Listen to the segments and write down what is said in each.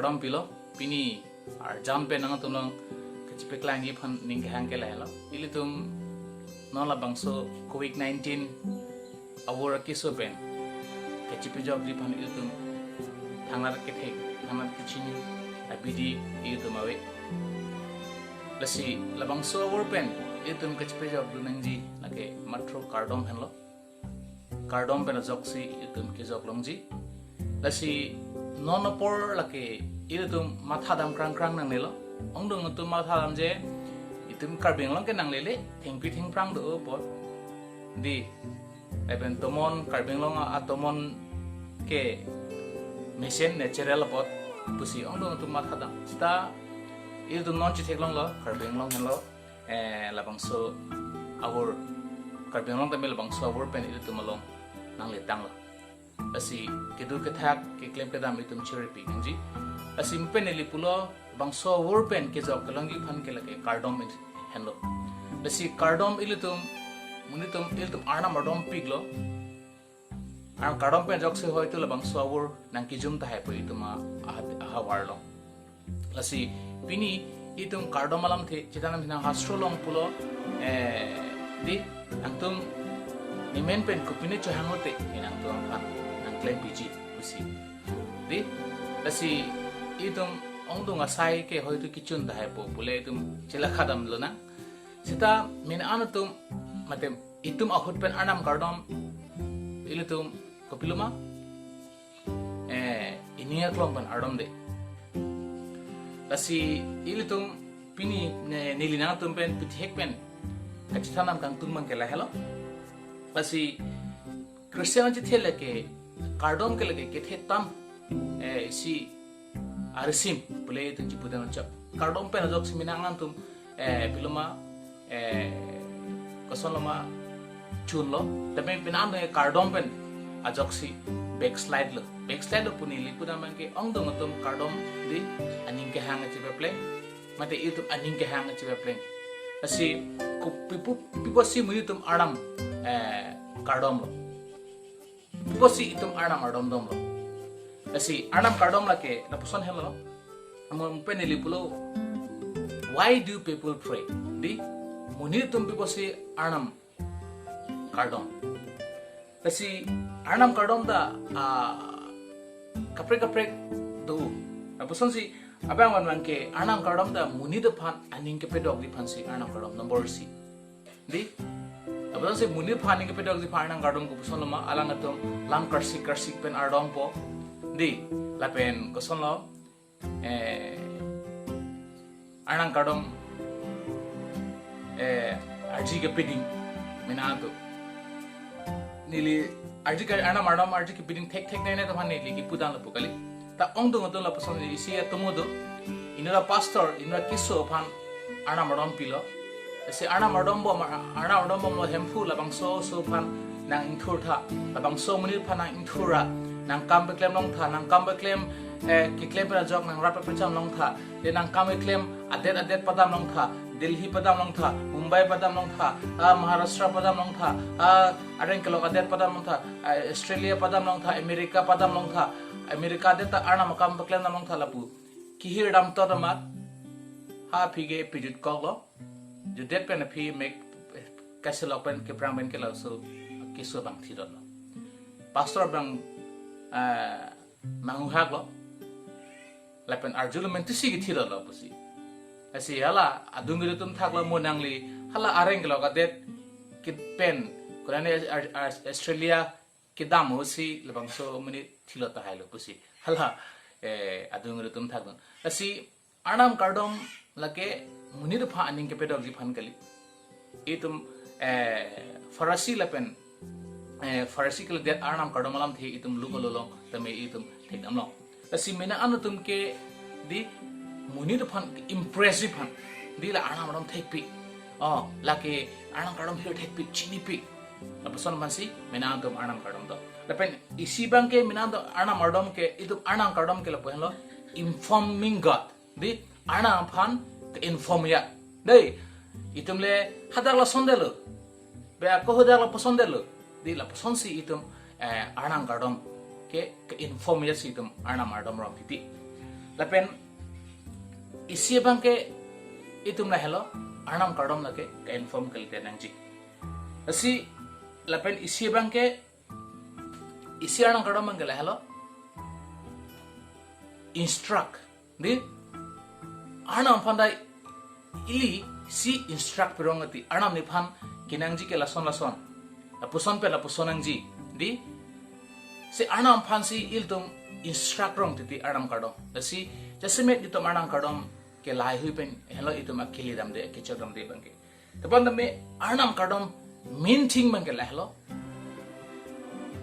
Kardom pilo pini jam pe nang tulong kecipe klangi phan ning hang ke lahelo ilitum non la bangso COVID-19 awor kiso pen kecipe job di phan ilitum thangar ke thek thangar kichini abidi ilitum awe lasi la bangso awor pen ilitum kecipe job du nangji lake matro Kardom henlo Kardom pen joksi ilitum ke job longji lasi non apor lake ilitum matha dam krang krang nang lelo ongdong tu matha dam je itum karbing long ke nang lele thengpi theng prang do por di even tomon karbing long atomon ke mesin natural pot pusi ongdong tu matha dam sta ilitum non chi theklong lo karbing long hello labang so our karbing long tamel labang so our pen ilitum long nang le tang lo asi kedu kethak ke claim kedam itum cherry picking ji asi pen eli pulo bangso wor pen ke jok kalangi phan ke lake Kardom henlo asi Kardom ilitum munitum ilitum Arnam Kardom piglo ar Kardom pen jok se hoito la bangso wor nang kijum ta hai po ituma aha warlo asi pini itum Kardom alam the chitanam hina hastrolong pulo di angtum nimen pen kupine cho hangote inang tuang khan claim PG pusi di asi itum ongdong asai ke hoitu kichun dai po pule itum chila khadam lona sita min anatum matem itum ahut pen Arnam Kardom ilitum kopiluma inia klong pen Arnam de asi ilitum pini nilina tum pen pithek pen kachithanam kang tumang kela hello asi Christian ji thele ke Kardom ke lage ke tam si arsim pule itu cipudan ucap Kardom pe najok seminangan tum piluma koson lama chun lo tapi pinan Kardom pen ajok si backslide lo puni lipudan man ke ong dong tum Kardom di aning ke hang cipe pleng mate itu aning ke hang cipe pleng asi pipo si muni tum Arnam Kardom lo Kosi itum Arnam dom lo. Asi Arnam Kardom lake na puson hello. Amon peneli pulo. Why do people pray? Di munitum people si Arnam Kardom. Asi Arnam Kardom da kapre do. Na puson si abang wan ke Arnam Kardom da muni de phan aning ke pedog di phan si Arnam Kardom number si. Di abang se muni phani ke pedog di phan Arnam Kardom ko puson lama alang atom lam karsik pen Ardom po di lapen koson lo Arnam Kardom arji ke peding minato nili arji ke Arnam arji ke peding thek nai to phani li ki pudan lo pokali ta ong dong to la puson isi tomodo inara pastor inara kiso phan Arnam pilo se Arnam bo mo hemfu la bangso so phan nang inthur tha abang so munir phana inthura nang kam be claim long tha nang kam be claim ki claim pra jok nang rat pa cham long tha de nang kam be claim adet padam long tha Delhi padam long tha Mumbai padam long tha Maharashtra padam long tha aren kelo adet padam long tha Australia padam long tha America padam long tha America de ta Arnam kam be claim long tha lapu ki hir dam to ma ha phige pijut ko lo judet pen phi make kaselok pen ke prang pen ke lo so kiso bang thidon lo pastor bang manguhak lo lapen arjul mentisi gi thidon lo pusi asi hala adungri tum thak lo monangli hala areng lo gadet kit pen korane Australia ki dam hosi lebang so muni thilo ta hailo pusi hala adungri tum thak don asi Arnam Kardom lake muni de pha aning ke pedog ji phan kali itum farasi lapen farasi kala det Arnam Kardom alam the itum lugololong tame itum thek amlo asi mena anutum ke di muni de phan impressive phan di la Arnam Kardom thek pi lake Arnam Kardom hir thek pi chini pi apason mansi mena anutum Arnam Kardom to lapen isi bang ke mena do Arnam Kardom ke itum Arnam Kardom ke la pohlo informing God di Arnam phan ke inform ya dei itum le hadak la sondelo be ko hadak la posondelo di la posonsi itum Arnam Kardom ke inform ya si itum Arnam Kardom rom pipi lapen isi bangke itum na hello Arnam Kardom lake ka inform kalite nangji asi lapen isi bangke isi Arnam Kardom bangke la hello instruct di Arnam pandai ili si instruct pirongati Arnam ni phan kinangji ke lason puson pe la pusonangji di si Arnam phan si iltum instruct rong titi Arnam Kardom asi jasime ditum Arnam Kardom ke lai hui pen hello itum akili dam de ke chodam de bangke tapon me Arnam Kardom main thing bangke la hello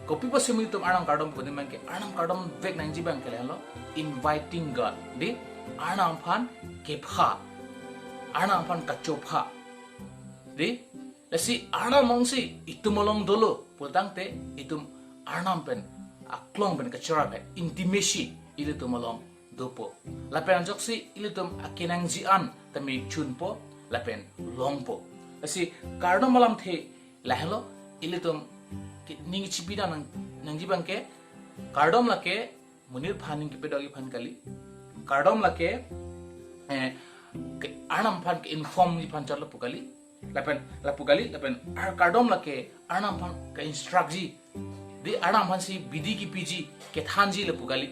Kopi pasimi itum Arnam Kardom pun bangke Arnam Kardom vek nangji bangke la hello inviting God di Arnam phan kepha Arnam phan kachopha di lasi Arnam mongsi itumolong dolo pultang te itum Arnam pen aklong pen kachora pen intimacy ile tumolong dopo lapen joksi ile tum akinangji an tami chunpo lapen longpo lasi Kardom malam the lahelo ile tum ningi chipida nangji bangke Kardom lake Monit phaning ki pedogi phan kali Kardom lake Arnam phan ke inform ni phan charlo pukali lapen Kardom lake Arnam phan ka instruct ji di Arnam phan si bidi ki piji ke thanji le pukali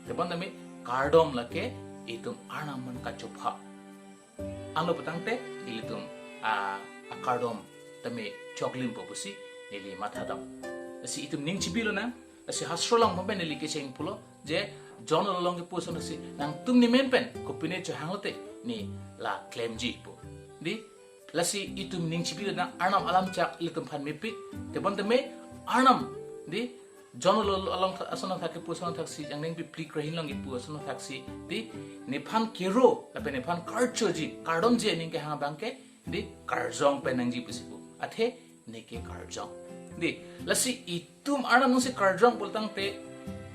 tebon dami Kardom lake itum Arnam man ka chopha alo patangte ilitum Kardom tame choklim popusi nili mathadam si itum ning chibilo na si hasrolang pampen nili ke cheng pulo je John lolong ke puson si nang tum ni menpen kopine cho hangote ni la claim ji po di lasi itum ning chibilo na Arnam alam chak ilitum phan mepi tebon tame Arnam di John lolong asana thake puson thak si jang ning bi plik rahin long ipu asana thak si di ni phan kero lape ni phan karcho ji Kardom je ning ke hang bangke di karjong penang ji pusipu athe neke karjong di lasi itum Arnam nung si karjong pultang te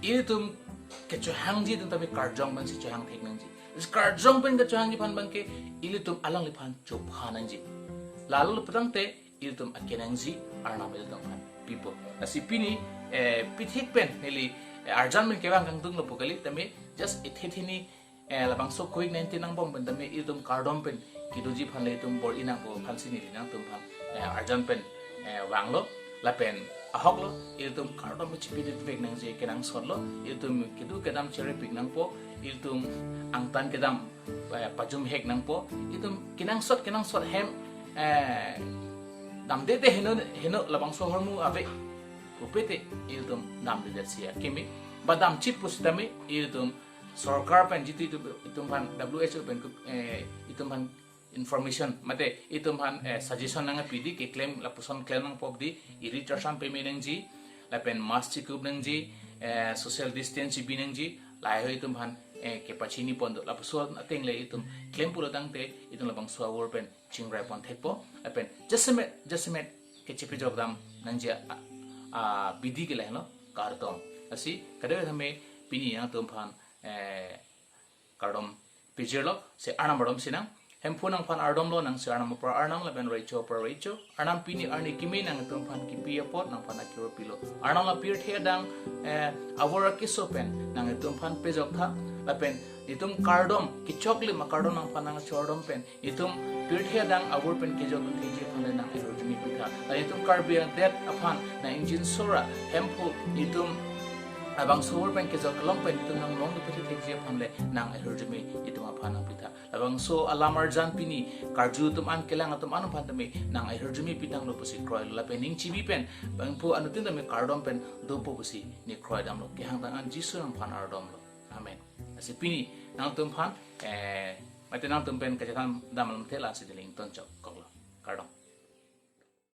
itum ke hang ji tum tabi karjong bang si hang thek nang ji is karjong pen ke hang ji phan bangke ilitum alang li phan chopha nang ji lalu pultang te ilitum akenang ji Arnam ilitum phan pipo lasi pini pithik pen heli arjan men ke bang kang tung lo pokali tame just ithethini labang so COVID-19 nang bom ben tame ilitum Kardom pen kiduji phan le tum bor inang bo phan sini nang tum phan arjan pen wanglo lapen ahoklo ilitum Kardom chipi de vek nang je kenang sorlo ilitum kidu kedam chere pik nang po ilitum angtan kedam pajum hek nang po ilitum kenang sot hem dam de heno labang so hormu ave upete ilitum dam de sia kimi badam chip pusitame ilitum sarkar pen jitu itum phan WHO pen itum phan information mate itum han suggestion nang pidi ke claim la puson claim nang pop di irritation payment nang ji la pen mask chikup nang ji social distance bi nang ji lai hoi itum han ke pachini pon la puson ateng le itum claim pula tang te itum la bang so wor pen chingrai pon thekpo la pen jasmet ke chipi job dam nang ji bidi ke la no Kardom asi kade thame pini yang tum phan Kardom pijelo se Arnam Kardom sinang hempunang phan Ardom lo nang si Arnam par Arnam laben Raicho Arnam pini arni kimi nang tum phan kipi apot nang phan akiro pilo Arnam la pir the dang awara kisopen nang tum phan pejok tha lapen itum Kardom kichokli ma Kardom nang phan nang chordom pen itum pir the dang awur pen kijok thije phan nang erojmi pitha itum karbia that aphan na engine sora hempu itum abang sor pen ke jok long pen itum nang long peti thek je phamle nang erojmi itum aphan pitha abang so alamar jan pini karju tum an kelang atum anu phan tame nang erojmi pitang lo pusi kroy la pen ning chibi pen bang pu anu tin tame Kardom pen do po pusi ni kroy dam lo ke hang tang an jisu nang phan Ardom lo amen asi pini nang tum phan mate nang tum pen ka jatan dam lam thela si deling ton chok